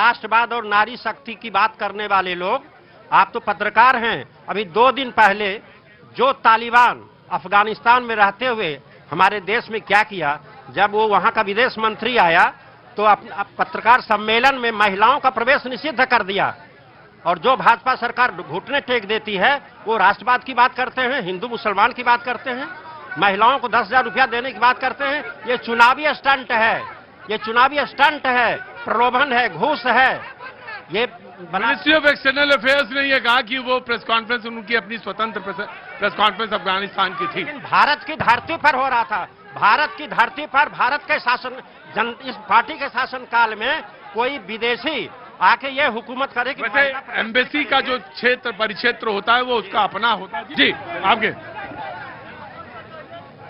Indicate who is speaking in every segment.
Speaker 1: राष्ट्रवाद और नारी शक्ति की बात करने वाले लोग, आप तो पत्रकार हैं। अभी 2 दिन पहले जो तालिबान अफगानिस्तान में रहते हुए हमारे देश में क्या किया, जब वो वहां का विदेश मंत्री आया तो पत्रकार सम्मेलन में महिलाओं का प्रवेश निषिद्ध कर दिया। और जो भाजपा सरकार घुटने टेक देती है वो राष्ट्रवाद की बात करते हैं, हिंदू मुसलमान की बात करते हैं, महिलाओं को 10,000 रुपया देने की बात करते हैं। ये चुनावी स्टंट है, ये चुनावी स्टंट है, प्रलोभन है, घूस है। ये
Speaker 2: मिनिस्ट्री ऑफ एक्सटर्नल अफेयर्स ने यह कहा कि वो प्रेस कॉन्फ्रेंस उनकी अपनी स्वतंत्र प्रेस कॉन्फ्रेंस अफगानिस्तान की थी।
Speaker 1: भारत की धरती पर हो रहा था, भारत की धरती पर भारत के शासन इस पार्टी के शासन काल में कोई विदेशी आके ये हुकूमत करे कि
Speaker 2: वैसे एम्बेसी का जो क्षेत्र परिक्षेत्र होता है वो उसका अपना होता है। जी आपके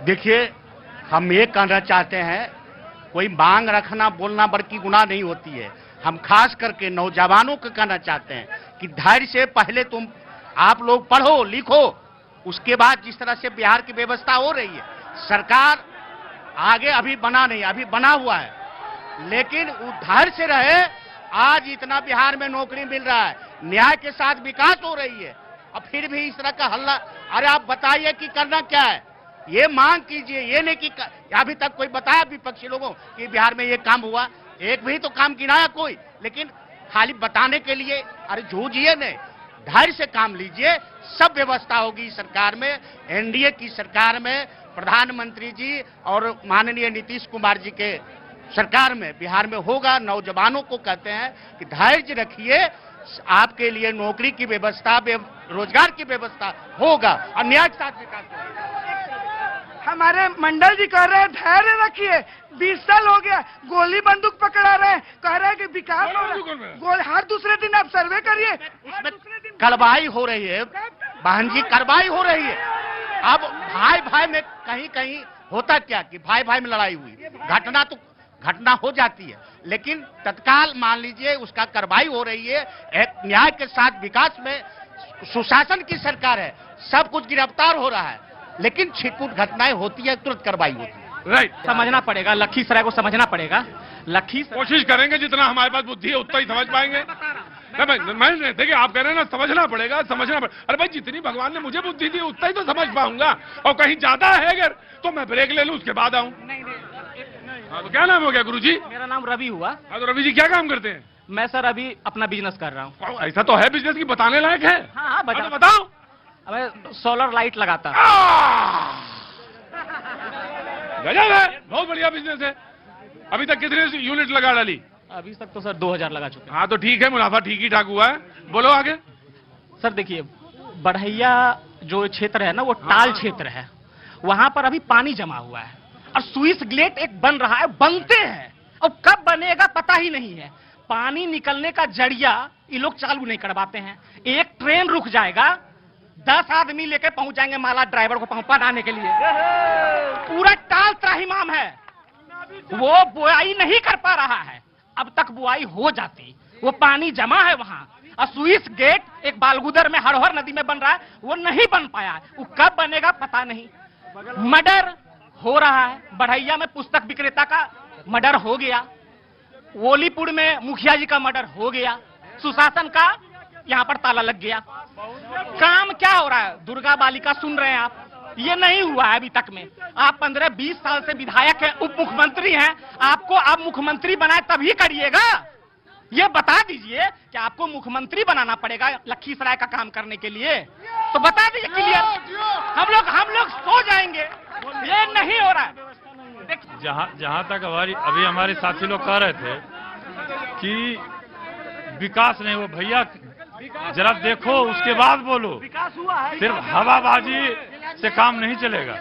Speaker 3: देखिए, हम ये कहना चाहते हैं, कोई मांग रखना बोलना बड़की गुनाह नहीं होती है। हम खास करके नौजवानों को कहना चाहते हैं कि धैर्य से पहले आप लोग पढ़ो लिखो, उसके बाद जिस तरह से बिहार की व्यवस्था हो रही है, सरकार आगे अभी बना नहीं, अभी बना हुआ है, लेकिन वो धैर्य से रहे। आज इतना बिहार में नौकरी मिल रहा है, न्याय के साथ विकास हो रही है, और फिर भी इस तरह का हल्ला। अरे आप बताइए कि करना क्या है, ये मांग कीजिए, ये नहीं कि अभी तक कोई बताया विपक्षी लोगों कि बिहार में ये काम हुआ, एक भी तो काम गिनाया कोई, लेकिन खाली बताने के लिए अरे जूझिए नहीं, धैर्य से काम लीजिए, सब व्यवस्था होगी सरकार में, एनडीए की सरकार में, प्रधानमंत्री जी और माननीय नीतीश कुमार जी के सरकार में बिहार में होगा। नौजवानों को कहते हैं कि धैर्य रखिए, आपके लिए नौकरी की व्यवस्था, रोजगार की व्यवस्था होगा और न्याय के साथ विकास होगा।
Speaker 4: हमारे मंडल जी कह रहे हैं धैर्य रखिए, 20 साल हो गया, गोली बंदूक पकड़ा रहे हैं, कह रहे हैं कि विकास हो रहा है। हर दूसरे दिन आप सर्वे करिए,
Speaker 3: कार्रवाई हो रही है बहन जी, कार्रवाई हो रही है। अब भाई भाई में कहीं कहीं होता क्या कि भाई भाई में लड़ाई हुई, घटना हो जाती है, लेकिन तत्काल मान लीजिए उसका कार्रवाई हो रही है। एक न्याय के साथ विकास में सुशासन की सरकार है, सब कुछ गिरफ्तार हो रहा है, लेकिन छिटपुट घटनाएं होती है, तुरंत कार्रवाई होती है।
Speaker 2: राइट,
Speaker 5: समझना पड़ेगा, लखीसराय को समझना पड़ेगा।
Speaker 2: कोशिश करेंगे, जितना हमारे पास बुद्धि है उतना ही समझ पाएंगे। मैं देखिए, आप कह रहे हैं ना समझना पड़ेगा। अरे भाई, जितनी भगवान ने मुझे बुद्धि दी उतना ही तो समझ पाऊंगा, और कहीं ज्यादा है अगर तो मैं ब्रेक ले लूं, उसके बाद आऊं। हाँ, तो क्या नाम हो गया गुरुजी?
Speaker 5: मेरा नाम रवि हुआ।
Speaker 2: हाँ, तो रवि जी क्या काम करते हैं?
Speaker 5: मैं सर अभी अपना बिजनेस कर रहा हूँ।
Speaker 2: ऐसा तो है बिजनेस की बताने लायक है?
Speaker 5: हाँ,
Speaker 2: तो बताओ।
Speaker 5: मैं सोलर लाइट लगाता।
Speaker 2: गजब है, बहुत बढ़िया बिजनेस है। अभी तक कितने यूनिट लगा डाली?
Speaker 5: अभी तक तो सर 2000 लगा चुके हैं।
Speaker 2: हाँ, तो ठीक है, मुनाफा ठीक ही ठाक हुआ है। बोलो आगे।
Speaker 5: सर देखिए, बढ़ैया जो क्षेत्र है ना, वो टाल क्षेत्र है, वहां पर अभी पानी जमा हुआ है, और स्विस गेट एक बन रहा है, बनते हैं, और कब बनेगा पता ही नहीं है। पानी निकलने का जरिया ये लोग चालू नहीं करवाते हैं। एक ट्रेन रुक जाएगा, 10 आदमी लेके पहुंच जाएंगे माला ड्राइवर को पहुंचाने के लिए। पूरा टाल त्राहिमाम है, वो बुआई नहीं कर पा रहा है। अब तक बुआई हो जाती, वो पानी जमा है वहां। और स्विस गेट एक बालगुदर में हरहर नदी में बन रहा है, वो नहीं बन पाया, वो कब बनेगा पता नहीं। मर्डर हो रहा है, बढ़ैया में पुस्तक विक्रेता का मर्डर हो गया, वोलीपुर में मुखिया जी का मर्डर हो गया, सुशासन का यहाँ पर ताला लग गया। काम क्या हो रहा है? दुर्गा बालिका सुन रहे हैं आप, ये नहीं हुआ है अभी तक में। आप 15-20 साल से विधायक हैं, उप मुख्यमंत्री हैं, आपको आप मुख्यमंत्री बनाए तभी करिएगा। ये बता दीजिए कि आपको मुख्यमंत्री बनाना पड़ेगा लखीसराय का काम करने के लिए, तो बता दीजिए क्लियर। हम लोग सो जाएंगे, ये नहीं हो रहा है।
Speaker 6: जहां तक अभी हमारे साथी लोग कह रहे थे कि विकास नहीं हुआ, भैया जरा देखो उसके बाद बोलो।
Speaker 5: विकास हुआ है,
Speaker 6: सिर्फ हवाबाजी से काम नहीं चलेगा।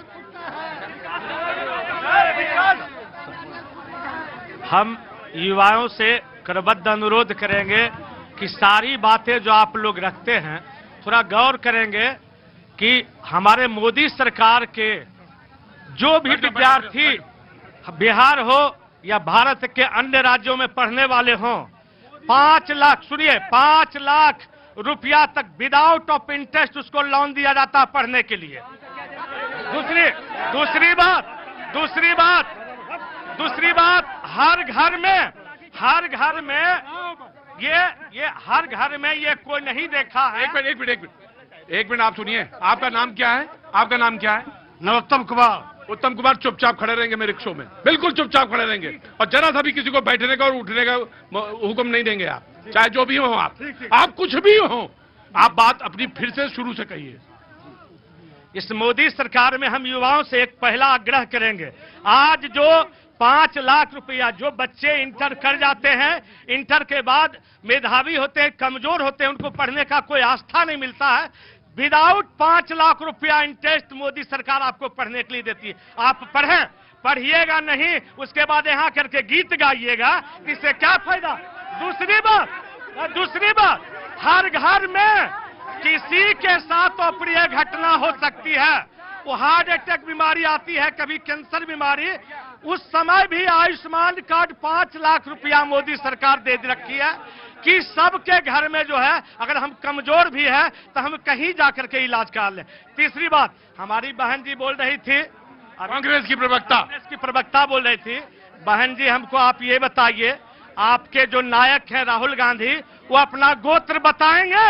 Speaker 6: हम युवाओं से करबद्ध अनुरोध करेंगे कि सारी बातें जो आप लोग रखते हैं थोड़ा गौर करेंगे कि हमारे मोदी सरकार के जो भी विद्यार्थी बिहार हो या भारत के अन्य राज्यों में पढ़ने वाले हों, 5 लाख, सुनिए, 5 लाख रुपया तक विदाउट ऑफ इंटरेस्ट उसको लोन दिया जाता है पढ़ने के लिए। दूसरी बात, हर घर में ये हर घर में ये कोई नहीं देखा है।
Speaker 2: एक मिनट आप सुनिए, आपका नाम क्या है? आपका नाम क्या है?
Speaker 6: नरोत्तम कुमार।
Speaker 2: उत्तम कुमार, चुपचाप खड़े रहेंगे मेरे रिक्शो में, बिल्कुल चुपचाप खड़े रहेंगे, और जरा सा भी किसी को बैठने का और उठने का हुक्म नहीं देंगे आप, चाहे जो भी हो आप कुछ भी हो, आप बात अपनी फिर से शुरू से कहिए।
Speaker 6: इस मोदी सरकार में हम युवाओं से एक पहला आग्रह करेंगे, आज जो 5 लाख रुपया जो बच्चे इंटर कर जाते हैं, इंटर के बाद मेधावी होते हैं, कमजोर होते हैं, उनको पढ़ने का कोई आस्था नहीं मिलता है, विदाउट 5 लाख रुपया इंटरेस्ट मोदी सरकार आपको पढ़ने के लिए देती है। आप पढ़ें, पढ़िएगा नहीं, उसके बाद यहाँ करके गीत गाइएगा, इससे क्या फायदा? दूसरी बात, हर घर में किसी के साथ अप्रिय घटना हो सकती है, वो हार्ट अटैक बीमारी आती है, कभी कैंसर बीमारी, उस समय भी आयुष्मान कार्ड 5 लाख रुपया मोदी सरकार दे रखी है कि सबके घर में जो है, अगर हम कमजोर भी है तो हम कहीं जाकर के इलाज करा लें। तीसरी बात, हमारी बहन जी बोल रही थी,
Speaker 2: कांग्रेस की
Speaker 6: प्रवक्ता बोल रही थी, बहन जी हमको आप ये बताइए, आपके जो नायक हैं राहुल गांधी, वो अपना गोत्र बताएंगे?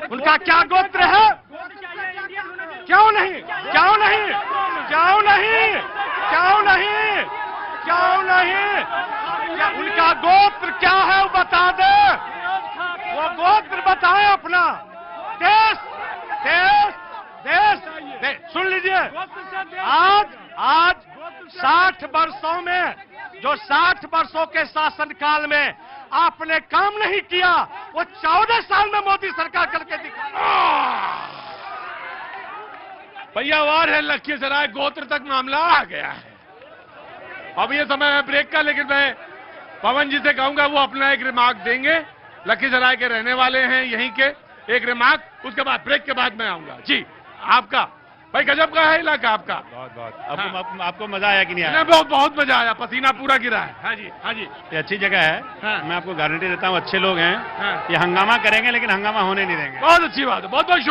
Speaker 6: उनका क्या गोत्र है? क्यों नहीं? क्यों नहीं? क्यों नहीं? क्यों नहीं? क्यों नहीं? क्या उनका गोत्र क्या है वो बता दे, वो गोत्र बताएं अपना। देश देश देश सुन लीजिए, आज 60 वर्षों में, जो 60 वर्षों के शासनकाल में आपने काम नहीं किया, वो 14 साल में मोदी सरकार करके दिखा।
Speaker 2: भैया वार है, लखीसराय गोत्र तक मामला आ गया है। अब ये समय है ब्रेक का, लेकिन मैं पवन जी से कहूंगा वो अपना एक रिमार्क देंगे, लखीसराय के रहने वाले हैं यहीं के, एक रिमार्क, उसके बाद ब्रेक के बाद मैं आऊंगा। जी आपका भाई, गजब का है इलाका आपका।
Speaker 3: बहुत आपको मजा आया कि नहीं आया?
Speaker 2: बहुत मजा आया, पसीना पूरा गिरा है। हाँ जी, हाँ जी,
Speaker 3: ये अच्छी जगह है।
Speaker 2: हाँ।
Speaker 3: मैं आपको गारंटी देता हूँ, अच्छे लोग हैं।
Speaker 2: हाँ।
Speaker 3: ये हंगामा करेंगे लेकिन हंगामा होने नहीं देंगे।
Speaker 2: बहुत अच्छी बात है, बहुत बहुत